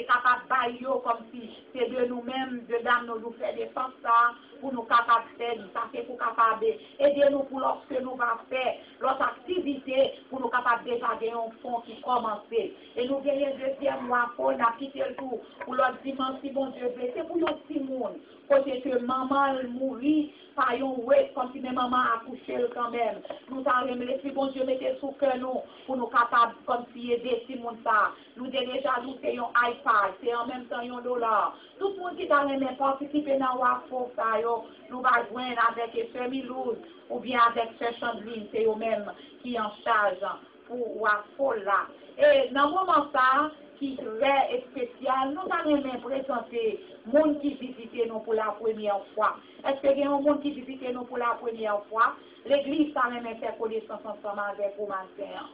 capable de bailler comme si c'est de nous-mêmes, de dame nous faire défense ça, pour nous capables de faire, ça fait pour capable aider nous pour lorsque nous va faire l'autre activité, pour nous capables déjà gagner un fond qui commence. Et nous gagnons le deuxième mois, pour nous quitter le tout, pour l'autre dimanche, si bon Dieu veut, c'est pour nos petits monde, côté que maman mourit, par un ouais, comme si maman a accouché quand même. Nous avons les bon Dieu mettez sous cœur nous, pour nous capables, comme si aider ces monde ça. Nous déjà nous c'est un iPad, c'est en même temps un dollar. Tout le monde qui a même participé dans WAFO, nous va joindre avec Fermi Louz ou bien avec Sœur Chandeline, c'est eux-mêmes qui en charge pour WAFO là. Et dans le moment ça, qui est spécial, nous allons même présenter les gens qui visitent nous pour la première fois. Est-ce qu'il y a un monde qui visite nous pour la première fois? L'église a même fait connaissance ensemble avec vous maintenant.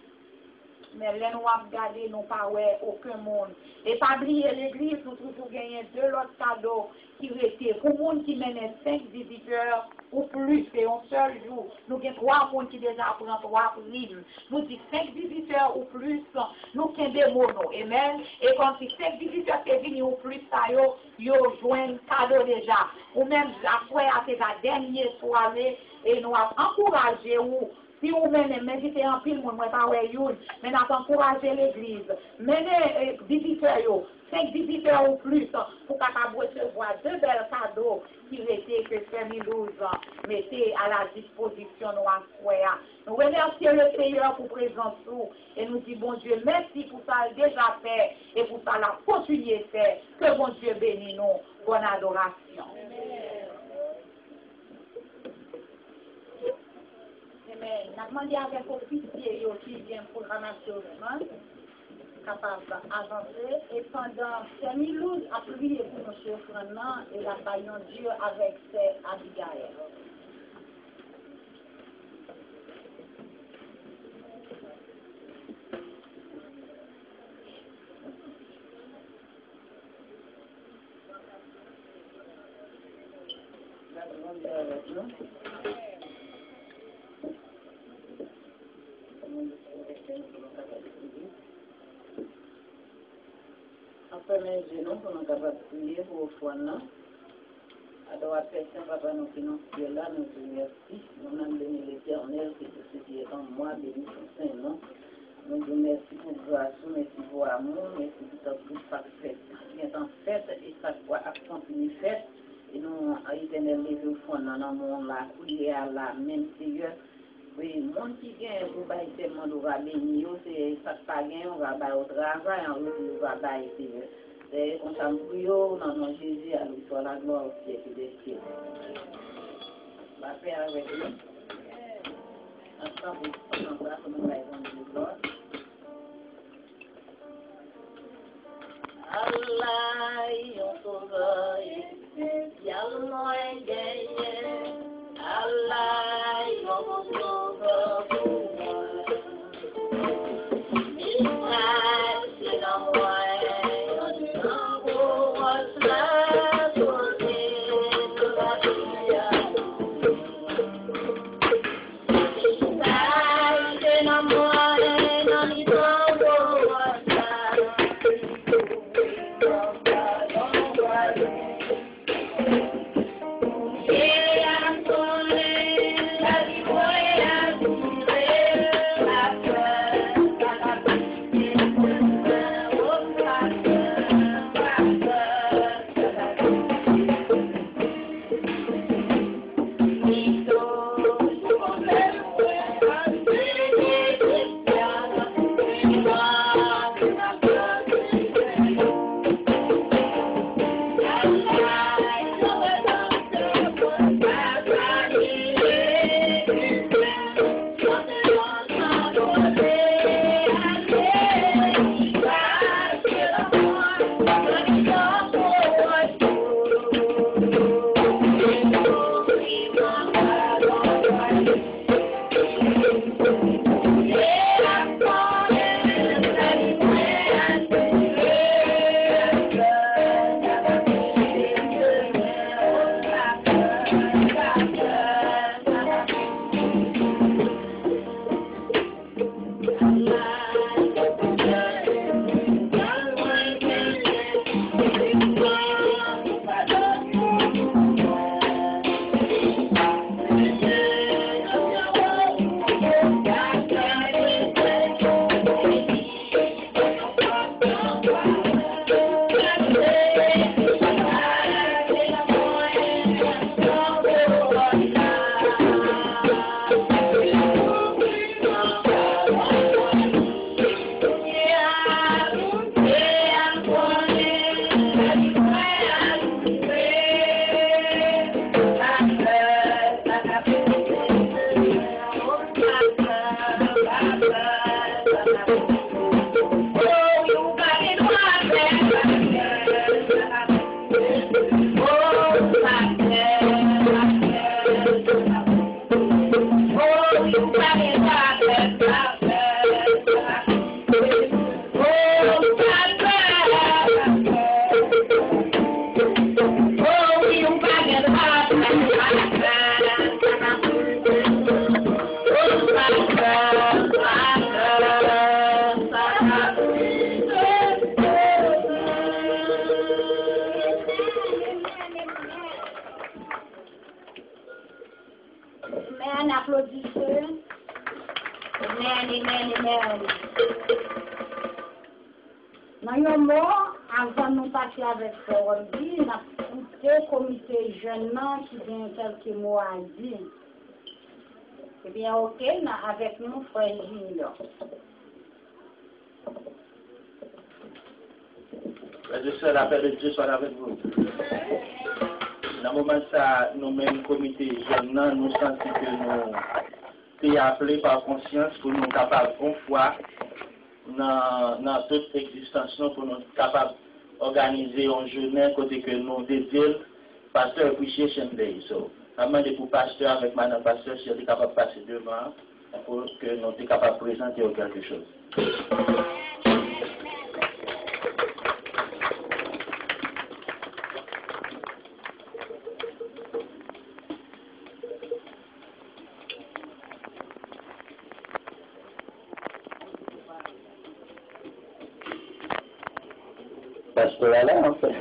Mais là, nous avons regardé, nous pas aucun monde. Et pas oublier l'église, nous toujours gagné deux autres cadeaux qui étaient pour les gens qui mènent 5 visiteurs ou plus, c'est un seul jour. Nous avons 3 personnes qui déjà prennent 3 livres. Nous disons 5 visiteurs ou plus, nous avons des mots. Amen. Et quand si 5 visiteurs sont venus ou plus, ils ont joué un cadeau déjà. Ou même après, c'est la dernière soirée, et nous avons encouragé ou si vous menez, méditez en pile, moi, pas mais nous encourager l'église. Menez visiteurs, 5 visiteurs ou plus, pour qu'on recevoir 2 belles cadeaux qui étaient que Fermi Louz mettez à la disposition de nous. Nous remercions le Seigneur pour présence et nous disons, bon Dieu, merci pour ça déjà fait et pour ça la continuer faire. Que bon Dieu bénisse nous. Bonne adoration. Mais nous avons demandé avec officier qui vient pour ramasser au moment, capable d'avancer. Et pendant 5000 loups, a prié pour M. Fernand et la baillon Dieu avec ses Abigail. Après, nous sommes capables de prier pour le foie. Alors, après, papa nous financer là, nous te remercie. Nous avons béni l'Éternel, que tout ce qui est en moi, béni son Saint-Nom. Nous te remercions pour grâce, merci pour amour, merci pour tout parfait. Qui est en fait, et chaque fois accompli fait. Et nous, Éternel, lever au fond dans le monde, la prière, la même Seigneur. Oui, le monde qui vient, vous va tellement de béni, c'est ça qui pas gain, on va bailler au travail, on va bailler, Seigneur. C'est on s'en prie, dans le nom de Jésus, à lui soit la gloire au siècle des cieux. On va faire avec nous. Ensemble, on va comme nous l'avons dit, gloire. Allah, on sauveur, spécialement gagné. Allah, on sauveur pour moi. Israël, c'est dans moi. Amen, applaudissez. Amen, amen, amen. Dans un mot, avant de nous passer avec Floridi, nous avons écouté le comité jeune qui vient quelques mots à dire. Eh bien, ok, avec nous, frère Junior. Frères et sœurs, la paix de Dieu soit avec vous. Dans le moment ça, nous-mêmes, comité jeunes, nous sentons que nous sommes appelés par conscience pour nous capables, une fois, dans toute existence, pour nous capables d'organiser un journée côté que nous dédions Pasteur Appreciation Day. So, avant de pour pasteur avec madame pasteur, si on est capable de passer devant pour que nous soyons capables de présenter quelque chose. Pasteur là, en fait.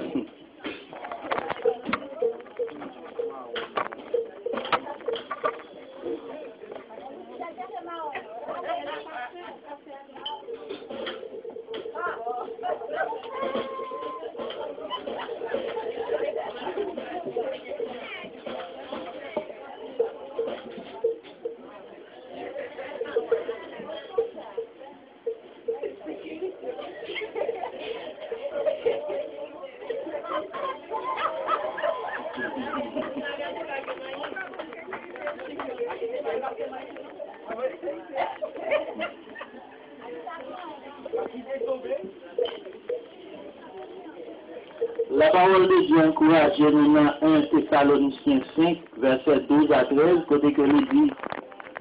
La parole de Dieu encourage nous dans 1 Thessaloniciens 5, verset 12 à 13, côté que nous dit,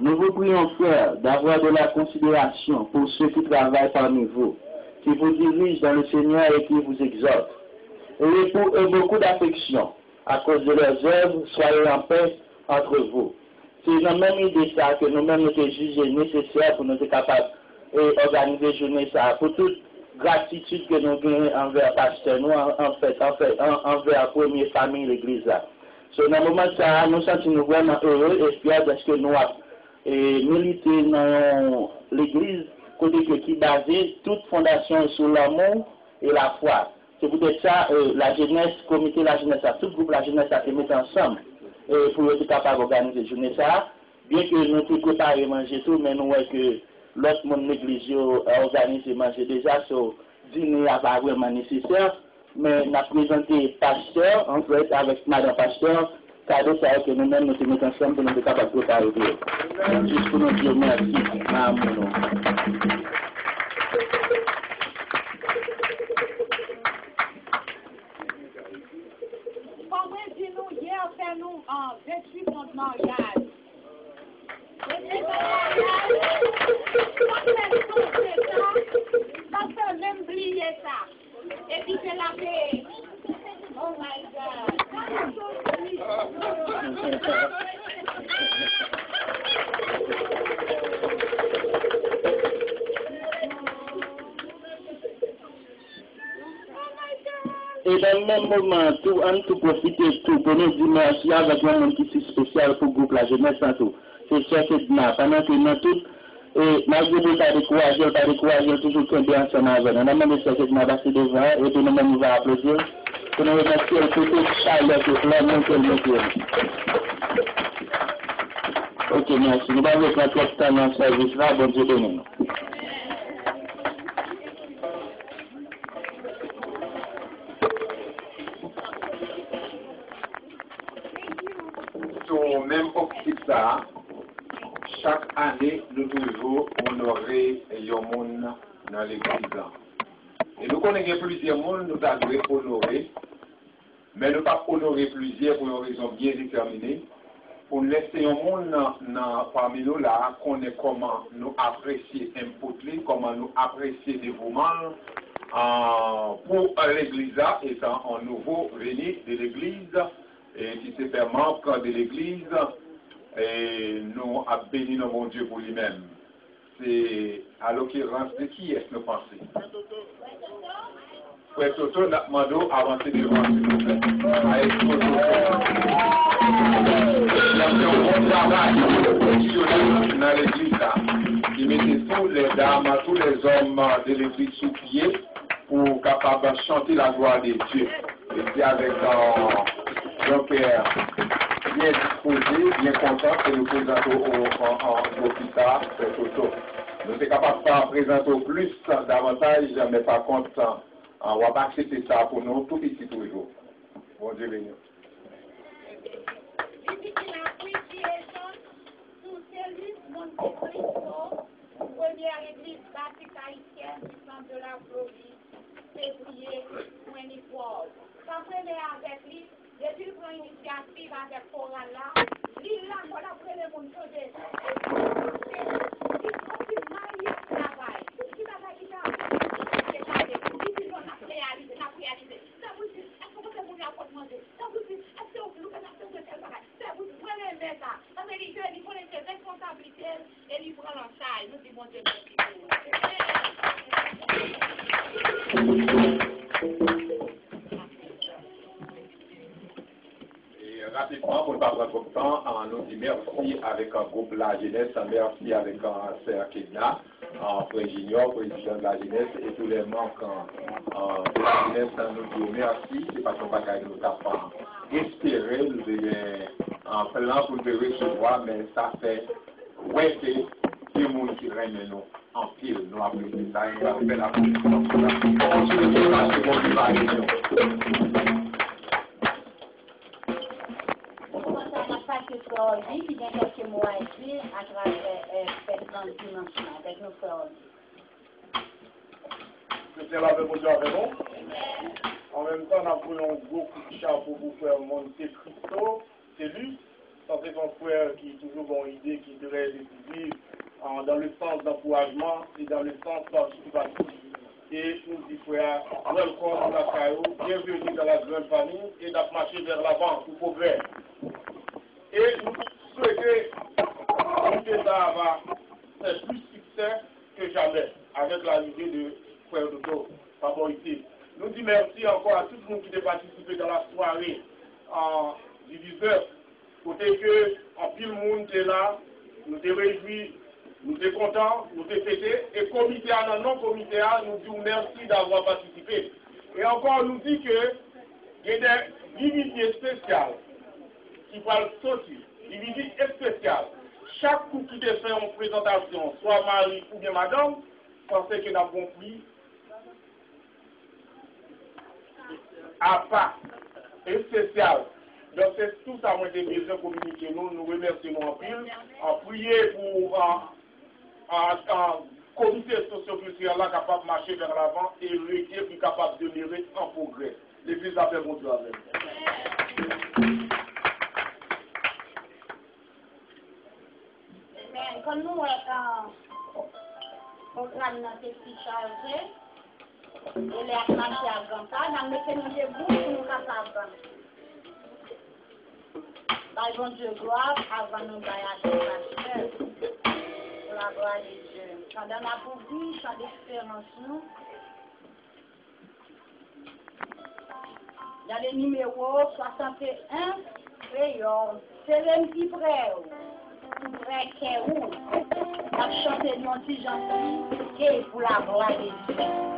nous vous prions, frères, d'avoir de la considération pour ceux qui travaillent parmi vous, qui vous dirigent dans le Seigneur et qui vous exhortent. Et beaucoup d'affection à cause de leurs œuvres, soyez en paix entre vous. C'est dans la même idée ça que nous-mêmes nous avons jugé nécessaire pour nous être capables d'organiser journée ça, pour toute gratitude que nous avons envers le pasteur, nous envers la première famille de l'église là. So, dans le moment ça, nous sentons vraiment heureux et fiers parce que nous avons milité dans l'église, côté qui est basée toute fondation sur l'amour et la foi. C'est peut-être ça, la jeunesse, comité la jeunesse, tout groupe la jeunesse a été mis ensemble pour être capable d'organiser journée ça. Bien que nous puissions préparer manger tout, mais nous voyons que l'autre monde l'église a organisé manger déjà, so dîner n'est pas vraiment nécessaire. Mais nous avons présenté pasteur, en fait, avec madame pasteur, cadeau ça que nous-mêmes nous mettons ensemble pour nous être capables de préparer. Juste pour nous dire merci, maman. Nous en 28 ans de mariage. Ça peut même plier ça. Et puis c'est la paix. Oh my God. Oh my God. Et dans le même moment, tout, on tout profiter tout pour nous dire merci avec un monde qui est spécial pour le groupe La Jeunesse en tout. C'est ça que pendant que nous tout, et malgré tout, t'as découragé, toujours qu'on est ensemble avec nous. On a même essayé de passer devant, et puis nous-mêmes, nous allons applaudir. Pour nous remercier pour toute chaleur que nous avons. Ok, merci. Nous allons faire trop de temps dans le service là. Bon Dieu béni nous. Sur même optique ça, chaque année, nous devons honorer les monde dans l'église. Et nous connaissons plusieurs mondes, nous devons honorer, mais nous pas honorer plusieurs pour une raison bien déterminée. Pour laisser un monde parmi nous là, connaît comment nous apprécier impoter, comment nous apprécier le dévouement pour l'église, étant un nouveau venu de l'église, et qui se fait membre de l'église, et nous avons béni notre bon Dieu pour lui-même. C'est à l'occurrence de qui est-ce que nous pensons? Frère Toto, nous demandons d'avancer devant, s'il vous plaît. Avec Toto. Il a fait un bon travail dans l'église là. Il mettait tous les dames, tous les hommes de l'église sous pied pour capable chanter la gloire de Dieu. Et c'est avec Jean-Pierre bien disposé, bien content que nous présentons au Pita, Frère Toto. Nous sommes capables de présenter plus davantage, mais par contre, on va pas accepter ça pour nous tout ici toujours. Bon Dieu béni. Première église baptiste haïtienne du centre de la Floride, février 2012. Ça prenait avec lui, depuis le prend initiative avec Coran là, l'île là, on a pris le monde changer. Il faut qu'il maille le travail. Qui va faire ça? Ça vous dit, est-ce que vous avez apporté manger? Ça vous dit, est-ce que vous avez apporté tel bagage? Ça vous dit, prenez le ça. Parce que les jeunes, ils prennent ses responsabilités et ils prennent en charge. Nous disons, Dieu merci pour Rapidement, pour ne pas prendre trop de temps, nous dit merci avec un groupe La Jeunesse, merci avec un Sœur Kedna, Frère Junior, président de la Jeunesse et tous les membres de la Jeunesse, nous disons merci, c'est parce qu'on va gagner nos tapants. Espérer, nous avons un plan pour le recevoir, mais ça fait ouais, c'est des gens qui règnent nous en pile, nous apprécions ça, et nous avons fait la position pour ça. On se retrouve à ce moment de la réunion. Aujourd'hui, qui vient quelques mots à écrire à travers cette grande dimension avec nos frères. Que c'est la même chose avec nous. En même temps, nous avons un gros coup de chat pour vous faire monter Christo, c'est lui. Ça c'est un frère qui a toujours une idée qui est très décisive dans le sens d'encouragement et dans le sens participatif. Et nous dit frère, welcome la Caillou, bienvenue dans la grande famille et d'être marché vers l'avant, au progrès. Et nous souhaitons que ça va faire plus succès que jamais avec l'arrivée de Frère Dodo, favorité. Nous disons merci encore à tout le monde qui a participé dans la soirée du 19. Côté que en pile monde est là, nous sommes réjouis, nous sommes contents, nous sommes fêtés. Et comité, dans non-comité, nous disons merci d'avoir participé. Et encore, nous dit que il y a des divisions spéciales qui va sortir, une visite spéciale. Chaque coup qui te fait une présentation, soit Marie ou bien Madame, pensez que nous avons pris à part et spécial. Donc c'est tout ça, moi j'ai besoin de communiquer. Nous remercions en pile, en prier pour un comité socio-culturel là capable de marcher vers l'avant et l'équipe qui est capable de demeurer en progrès. L'Église a fait bon Dieu avec. Comme nous, programme notre petit chargé, et les marchés à Ganta, nous mettons nous debout pour nous capables. Par bon Dieu, gloire, avant nous d'aller à pour la gloire de Dieu. Quand on a pour vie, quand l'espérance nous. dans le numéro 61, créole. C'est le petit frère. Vrai que où? La chanter de mon petit gentil, qui pour la gloire de Dieu.